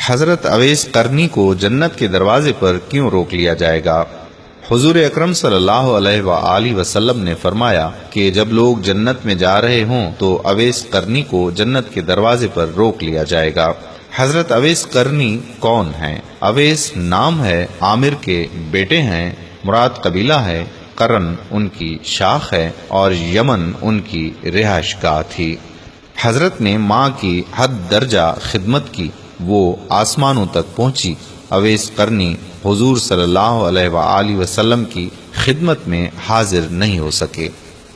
حضرت اویس قرنی کو جنت کے دروازے پر کیوں روک لیا جائے گا؟ حضور اکرم صلی اللہ علیہ وآلہ وسلم نے فرمایا کہ جب لوگ جنت میں جا رہے ہوں تو اویس قرنی کو جنت کے دروازے پر روک لیا جائے گا۔ حضرت اویس قرنی کون ہیں؟ اویس نام ہے، عامر کے بیٹے ہیں، مراد قبیلہ ہے، قرن ان کی شاخ ہے اور یمن ان کی رہائش گاہ تھی۔ حضرت نے ماں کی حد درجہ خدمت کی، وہ آسمانوں تک پہنچی۔ اویس قرنی حضور صلی اللہ علیہ وآلہ وسلم کی خدمت میں حاضر نہیں ہو سکے۔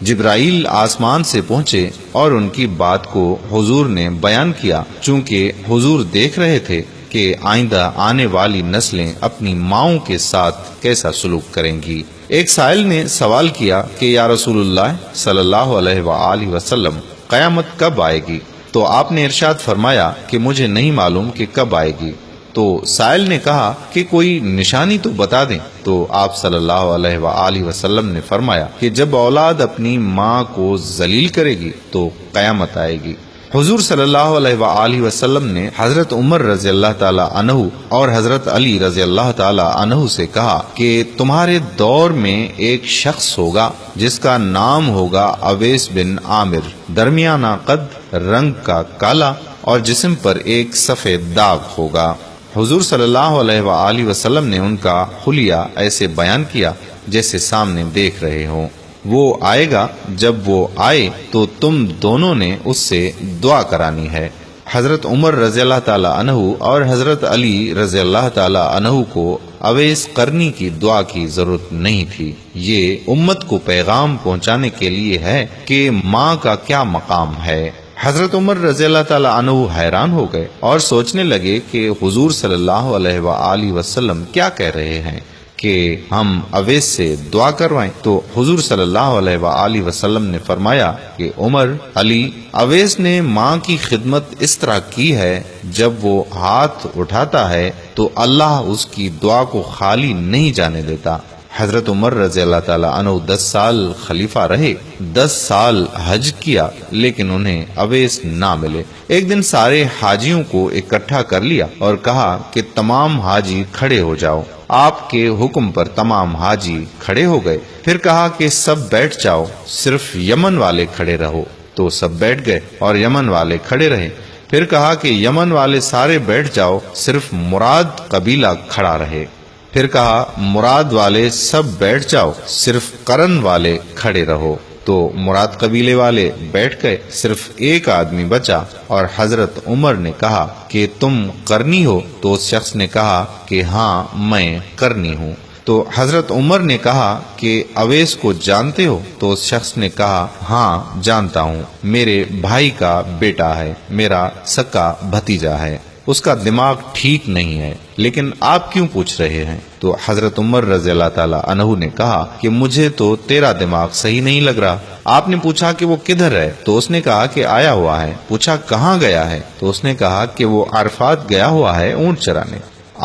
جبرائیل آسمان سے پہنچے اور ان کی بات کو حضور نے بیان کیا، چونکہ حضور دیکھ رہے تھے کہ آئندہ آنے والی نسلیں اپنی ماؤں کے ساتھ کیسا سلوک کریں گی۔ ایک سائل نے سوال کیا کہ یا رسول اللہ صلی اللہ علیہ وآلہ وسلم، قیامت کب آئے گی؟ تو آپ نے ارشاد فرمایا کہ مجھے نہیں معلوم کہ کب آئے گی۔ تو سائل نے کہا کہ کوئی نشانی تو بتا دیں۔ تو آپ صلی اللہ علیہ وآلہ وسلم نے فرمایا کہ جب اولاد اپنی ماں کو ذلیل کرے گی تو قیامت آئے گی۔ حضور صلی اللہ علیہ وآلہ وسلم نے حضرت عمر رضی اللہ تعالی عنہ اور حضرت علی رضی اللہ تعالی عنہ سے کہا کہ تمہارے دور میں ایک شخص ہوگا جس کا نام ہوگا اویس بن عامر، درمیانہ قد، رنگ کا کالا اور جسم پر ایک سفید داغ ہوگا۔ حضور صلی اللہ علیہ وآلہ وسلم نے ان کا حلیہ ایسے بیان کیا جیسے سامنے دیکھ رہے ہوں۔ وہ آئے گا، جب وہ آئے تو تم دونوں نے اس سے دعا کرانی ہے۔ حضرت عمر رضی اللہ تعالی عنہ اور حضرت علی رضی اللہ تعالی عنہ کو اویس قرنی کی دعا کی ضرورت نہیں تھی۔ یہ امت کو پیغام پہنچانے کے لیے ہے کہ ماں کا کیا مقام ہے۔ حضرت عمر رضی اللہ تعالی عنہ حیران ہو گئے اور سوچنے لگے کہ حضور صلی اللہ علیہ وآلہ وسلم کیا کہہ رہے ہیں کہ ہم اویس سے دعا کروائیں۔ تو حضور صلی اللہ علیہ وآلہ وسلم نے فرمایا کہ عمر، علی، اویس نے ماں کی خدمت اس طرح کی ہے، جب وہ ہاتھ اٹھاتا ہے تو اللہ اس کی دعا کو خالی نہیں جانے دیتا۔ حضرت عمر رضی اللہ تعالی عنہ 10 سال خلیفہ رہے، 10 سال حج کیا، لیکن انہیں اویس نہ ملے۔ ایک دن سارے حاجیوں کو اکٹھا کر لیا اور کہا کہ تمام حاجی کھڑے ہو جاؤ۔ آپ کے حکم پر تمام حاجی کھڑے ہو گئے۔ پھر کہا کہ سب بیٹھ جاؤ، صرف یمن والے کھڑے رہو۔ تو سب بیٹھ گئے اور یمن والے کھڑے رہے۔ پھر کہا کہ یمن والے سارے بیٹھ جاؤ، صرف مراد قبیلہ کھڑا رہے۔ پھر کہا مراد والے سب بیٹھ جاؤ، صرف قرن والے کھڑے رہو۔ تو مراد قبیلے والے بیٹھ گئے، صرف ایک آدمی بچا اور حضرت عمر نے کہا کہ تم قرنی ہو؟ تو اس شخص نے کہا کہ ہاں میں قرنی ہوں۔ تو حضرت عمر نے کہا کہ اویس کو جانتے ہو؟ تو اس شخص نے کہا ہاں جانتا ہوں، میرے بھائی کا بیٹا ہے، میرا سکا بھتیجا ہے، اس کا دماغ ٹھیک نہیں ہے، لیکن آپ کیوں پوچھ رہے ہیں؟ تو حضرت عمر رضی اللہ تعالی عنہ نے کہا کہ مجھے تو تیرا دماغ صحیح نہیں لگ رہا۔ آپ نے پوچھا کہ وہ کدھر ہے؟ تو اس نے کہا کہ آیا ہوا ہے۔ پوچھا کہاں گیا ہے؟ تو اس نے کہا کہ وہ عرفات گیا ہوا ہے اونٹ چرانے۔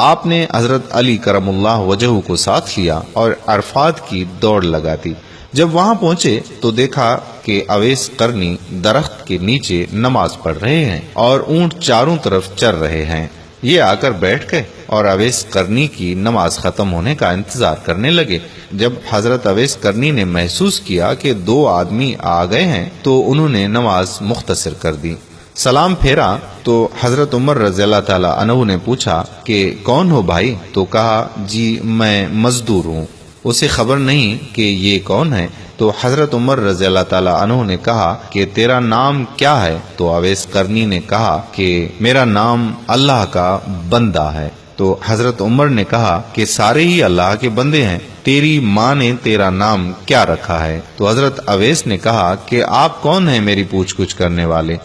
آپ نے حضرت علی کرم اللہ وجہہ کو ساتھ لیا اور عرفات کی دوڑ لگا دی۔ جب وہاں پہنچے تو دیکھا کہ اویس قرنی درخت کے نیچے نماز پڑھ رہے ہیں اور اونٹ چاروں طرف چر رہے ہیں۔ یہ آ کر بیٹھ گئے اور اویس قرنی کی نماز ختم ہونے کا انتظار کرنے لگے۔ جب حضرت اویس قرنی نے محسوس کیا کہ 2 آدمی آ گئے ہیں تو انہوں نے نماز مختصر کر دی۔ سلام پھیرا تو حضرت عمر رضی اللہ تعالی عنہ نے پوچھا کہ کون ہو بھائی؟ تو کہا جی میں مزدور ہوں، اسے خبر نہیں کہ یہ کون ہے۔ تو حضرت عمر رضی اللہ تعالی عنہ نے کہا کہ تیرا نام کیا ہے؟ تو اویس قرنی نے کہا کہ میرا نام اللہ کا بندہ ہے۔ تو حضرت عمر نے کہا کہ سارے ہی اللہ کے بندے ہیں، تیری ماں نے تیرا نام کیا رکھا ہے؟ تو حضرت اویس نے کہا کہ آپ کون ہیں میری پوچھ گچھ کرنے والے؟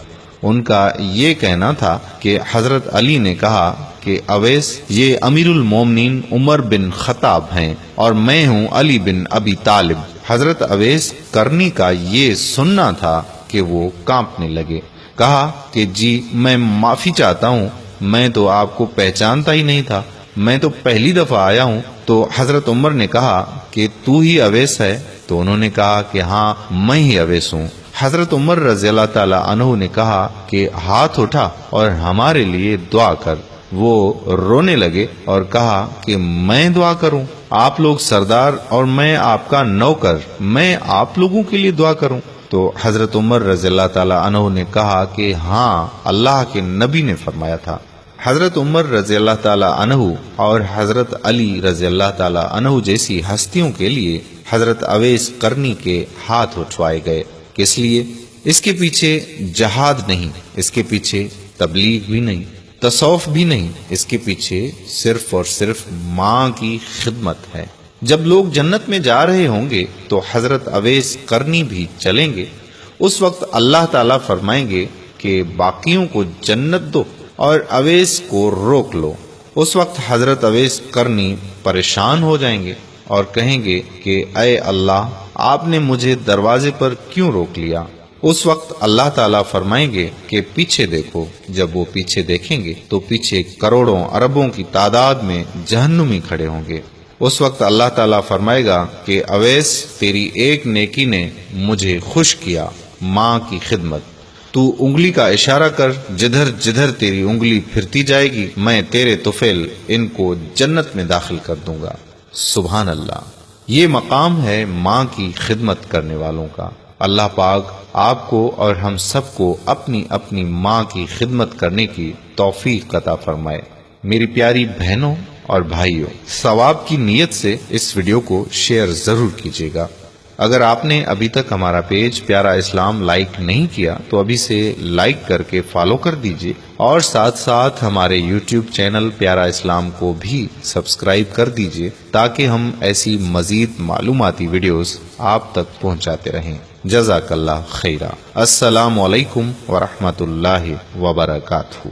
ان کا یہ کہنا تھا کہ حضرت علی نے کہا کہ اویس یہ امیر المومنین عمر بن خطاب ہیں اور میں ہوں علی بن ابی طالب۔ حضرت اویس قرنی کا یہ سننا تھا کہ وہ کانپنے لگے۔ کہا کہ جی میں معافی چاہتا ہوں، میں تو آپ کو پہچانتا ہی نہیں تھا، میں تو پہلی دفعہ آیا ہوں۔ تو حضرت عمر نے کہا کہ تو ہی اویس ہے؟ تو انہوں نے کہا کہ ہاں میں ہی اویس ہوں۔ حضرت عمر رضی اللہ تعالی عنہ نے کہا کہ ہاتھ اٹھا اور ہمارے لیے دعا کر۔ وہ رونے لگے اور کہا کہ میں دعا کروں؟ آپ لوگ سردار اور میں آپ کا نوکر، میں آپ لوگوں کے لیے دعا کروں؟ تو حضرت عمر رضی اللہ تعالی عنہ نے کہا کہ ہاں، اللہ کے نبی نے فرمایا تھا۔ حضرت عمر رضی اللہ تعالی عنہ اور حضرت علی رضی اللہ تعالی عنہ جیسی ہستیوں کے لیے حضرت اویس قرنی کے ہاتھ اٹھوائے گئے۔ کس لیے؟ اس کے پیچھے جہاد نہیں، اس کے پیچھے تبلیغ بھی نہیں، تصوف بھی نہیں، اس کے پیچھے صرف اور صرف ماں کی خدمت ہے۔ جب لوگ جنت میں جا رہے ہوں گے تو حضرت اویس قرنی بھی چلیں گے۔ اس وقت اللہ تعالیٰ فرمائیں گے کہ باقیوں کو جنت دو اور اویس کو روک لو۔ اس وقت حضرت اویس قرنی پریشان ہو جائیں گے اور کہیں گے کہ اے اللہ، آپ نے مجھے دروازے پر کیوں روک لیا؟ اس وقت اللہ تعالیٰ فرمائیں گے کہ پیچھے دیکھو۔ جب وہ پیچھے دیکھیں گے تو پیچھے کروڑوں اربوں کی تعداد میں جہنمی کھڑے ہوں گے۔ اس وقت اللہ تعالیٰ فرمائے گا کہ اویس، تیری ایک نیکی نے مجھے خوش کیا، ماں کی خدمت۔ تو انگلی کا اشارہ کر، جدھر جدھر تیری انگلی پھرتی جائے گی میں تیرے طفیل ان کو جنت میں داخل کر دوں گا۔ سبحان اللہ، یہ مقام ہے ماں کی خدمت کرنے والوں کا۔ اللہ پاک آپ کو اور ہم سب کو اپنی اپنی ماں کی خدمت کرنے کی توفیق عطا فرمائے۔ میری پیاری بہنوں اور بھائیوں، ثواب کی نیت سے اس ویڈیو کو شیئر ضرور کیجیے گا۔ اگر آپ نے ابھی تک ہمارا پیج پیارا اسلام لائک نہیں کیا تو ابھی سے لائک کر کے فالو کر دیجیے، اور ساتھ ساتھ ہمارے یوٹیوب چینل پیارا اسلام کو بھی سبسکرائب کر دیجیے تاکہ ہم ایسی مزید معلوماتی ویڈیوز آپ تک پہنچاتے رہیں۔ جزاک اللہ خیرہ۔ السلام علیکم ورحمۃ اللہ وبرکاتہ۔